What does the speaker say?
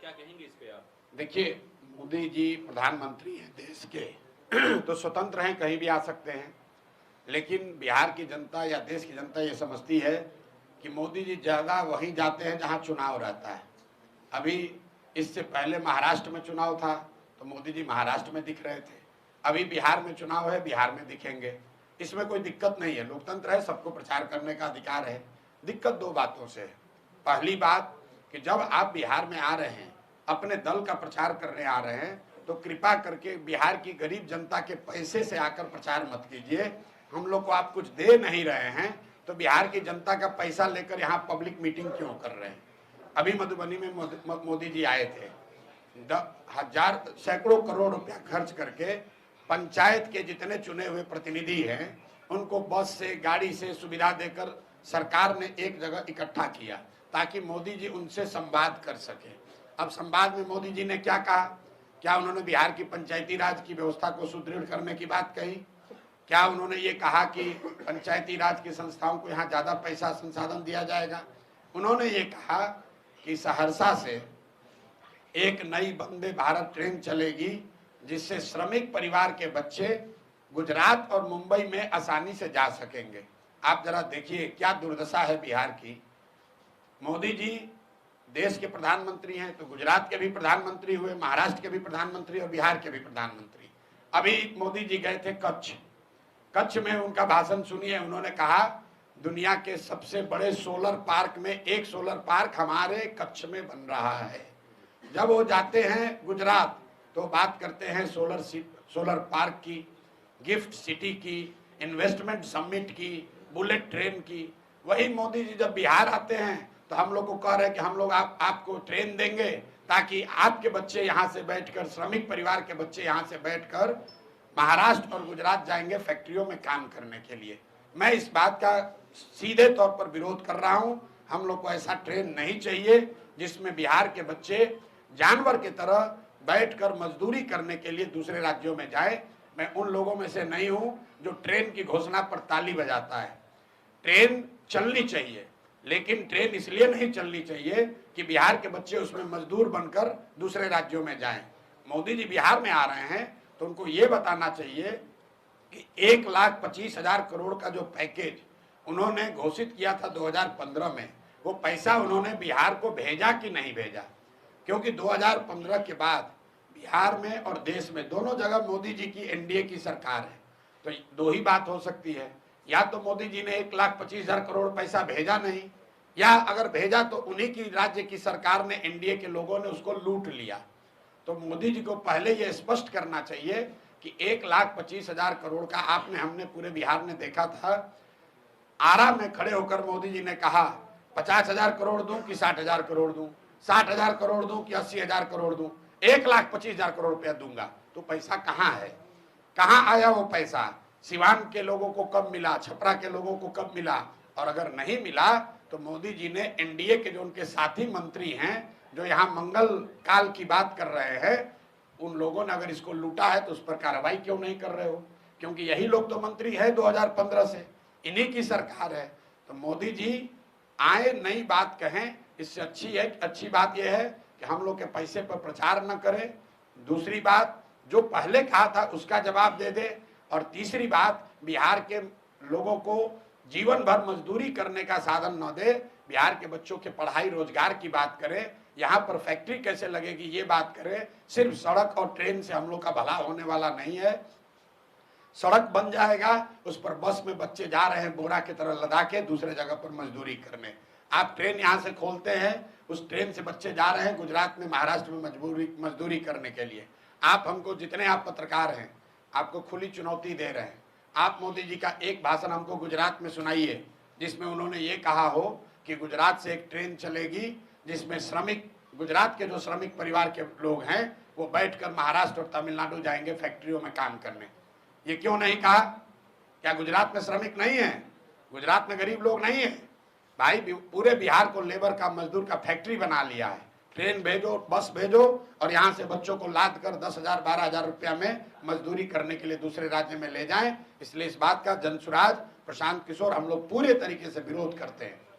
क्या कहेंगे इस पे आप? देखिए, मोदी जी प्रधानमंत्री हैं देश के तो स्वतंत्र हैं, कहीं भी आ सकते हैं। लेकिन बिहार की जनता या देश की जनता ये समझती है कि मोदी जी ज़्यादा वहीं जाते हैं जहां चुनाव रहता है। अभी इससे पहले महाराष्ट्र में चुनाव था तो मोदी जी महाराष्ट्र में दिख रहे थे। अभी बिहार में चुनाव है, बिहार में दिखेंगे। इसमें कोई दिक्कत नहीं है, लोकतंत्र है, सबको प्रचार करने का अधिकार है। दिक्कत दो बातों से है। पहली बात कि जब आप बिहार में आ रहे हैं, अपने दल का प्रचार करने आ रहे हैं, तो कृपा करके बिहार की गरीब जनता के पैसे से आकर प्रचार मत कीजिए। हम लोग को आप कुछ दे नहीं रहे हैं तो बिहार की जनता का पैसा लेकर यहाँ पब्लिक मीटिंग क्यों कर रहे हैं? अभी मधुबनी में मोदी जी आए थे, सैकड़ों करोड़ रुपया खर्च करके पंचायत के जितने चुने हुए प्रतिनिधि हैं उनको बस से, गाड़ी से सुविधा देकर सरकार ने एक जगह इकट्ठा किया ताकि मोदी जी उनसे संवाद कर सके। अब संवाद में मोदी जी ने क्या कहा? क्या उन्होंने बिहार की पंचायती राज की व्यवस्था को सुदृढ़ करने की बात कही? क्या उन्होंने ये कहा कि पंचायती राज की संस्थाओं को यहाँ ज़्यादा पैसा संसाधन दिया जाएगा? उन्होंने ये कहा कि सहरसा से एक नई वंदे भारत ट्रेन चलेगी जिससे श्रमिक परिवार के बच्चे गुजरात और मुंबई में आसानी से जा सकेंगे। आप जरा देखिए क्या दुर्दशा है बिहार की। मोदी जी देश के प्रधानमंत्री हैं तो गुजरात के भी प्रधानमंत्री हुए, महाराष्ट्र के भी प्रधानमंत्री और बिहार के भी प्रधानमंत्री। अभी मोदी जी गए थे कच्छ में उनका भाषण सुनिए। उन्होंने कहा दुनिया के सबसे बड़े सोलर पार्क में एक सोलर पार्क हमारे कच्छ में बन रहा है। जब वो जाते हैं गुजरात तो बात करते हैं सोलर पार्क की, गिफ्ट सिटी की, इन्वेस्टमेंट समिट की, बुलेट ट्रेन की। वही मोदी जी जब बिहार आते हैं तो हम लोग को कह रहे हैं कि हम लोग आपको ट्रेन देंगे ताकि आपके बच्चे यहाँ से बैठकर, श्रमिक परिवार के बच्चे यहाँ से बैठकर महाराष्ट्र और गुजरात जाएंगे फैक्ट्रियों में काम करने के लिए। मैं इस बात का सीधे तौर पर विरोध कर रहा हूँ। हम लोग को ऐसा ट्रेन नहीं चाहिए जिसमें बिहार के बच्चे जानवर की तरह बैठकर मजदूरी करने के लिए दूसरे राज्यों में जाए। मैं उन लोगों में से नहीं हूं जो ट्रेन की घोषणा पर ताली बजाता है। ट्रेन चलनी चाहिए, लेकिन ट्रेन इसलिए नहीं चलनी चाहिए कि बिहार के बच्चे उसमें मजदूर बनकर दूसरे राज्यों में जाएं। मोदी जी बिहार में आ रहे हैं तो उनको ये बताना चाहिए कि 1,25,000 करोड़ का जो पैकेज उन्होंने घोषित किया था 2015 में, वो पैसा उन्होंने बिहार को भेजा कि नहीं भेजा? क्योंकि 2015 के बाद बिहार में और देश में दोनों जगह मोदी जी की एनडीए की सरकार है। तो दो ही बात हो सकती है, या तो मोदी जी ने 1,25,000 करोड़ पैसा भेजा नहीं, या अगर भेजा तो उन्हीं की राज्य की सरकार ने, एनडीए के लोगों ने उसको लूट लिया। तो मोदी जी को पहले ये स्पष्ट करना चाहिए कि 1,25,000 करोड़ का हमने पूरे बिहार में देखा था। आरा में खड़े होकर मोदी जी ने कहा 50,000 करोड़ दूं कि 60,000 करोड़ दूं, 60,000 करोड़ दूं कि 80,000 करोड़ दूं, 1,25,000 करोड़ रुपया दूंगा। तो पैसा कहाँ है? कहाँ आया वो पैसा? सिवान के लोगों को कब मिला? छपरा के लोगों को कब मिला? और अगर नहीं मिला तो मोदी जी ने एनडीए के जो उनके साथी मंत्री हैं जो यहाँ मंगल काल की बात कर रहे हैं, उन लोगों ने अगर इसको लूटा है तो उस पर कार्रवाई क्यों नहीं कर रहे हो? क्योंकि यही लोग तो मंत्री है 2015 से, इन्हीं की सरकार है। तो मोदी जी आए, नई बात कहें, इससे अच्छी बात यह है कि हम लोग के पैसे पर प्रचार न करें। दूसरी बात, जो पहले कहा था उसका जवाब दे दे। और तीसरी बात, बिहार के लोगों को जीवन भर मजदूरी करने का साधन न दे, बिहार के बच्चों के पढ़ाई रोजगार की बात करें, यहाँ पर फैक्ट्री कैसे लगेगी ये बात करें। सिर्फ सड़क और ट्रेन से हम लोग का भला होने वाला नहीं है। सड़क बन जाएगा, उस पर बस में बच्चे जा रहे हैं बोरा की तरह लदा के दूसरे जगह पर मजदूरी करने। आप ट्रेन यहाँ से खोलते हैं, उस ट्रेन से बच्चे जा रहे हैं गुजरात में, महाराष्ट्र में मजदूरी करने के लिए। आप हमको, जितने आप पत्रकार हैं, आपको खुली चुनौती दे रहे हैं। आप मोदी जी का एक भाषण हमको गुजरात में सुनाइए जिसमें उन्होंने ये कहा हो कि गुजरात से एक ट्रेन चलेगी जिसमें गुजरात के जो श्रमिक परिवार के लोग हैं वो बैठकर महाराष्ट्र और तमिलनाडु जाएंगे फैक्ट्रियों में काम करने। ये क्यों नहीं कहा? क्या गुजरात में श्रमिक नहीं है? गुजरात में गरीब लोग नहीं है? भाई, पूरे बिहार को लेबर का, मजदूर का फैक्ट्री बना लिया है। ट्रेन भेजो, बस भेजो और यहाँ से बच्चों को लाद कर 10,000 12,000 रुपया में मजदूरी करने के लिए दूसरे राज्य में ले जाएं। इसलिए इस बात का जनसुराज, प्रशांत किशोर, हम लोग पूरे तरीके से विरोध करते हैं।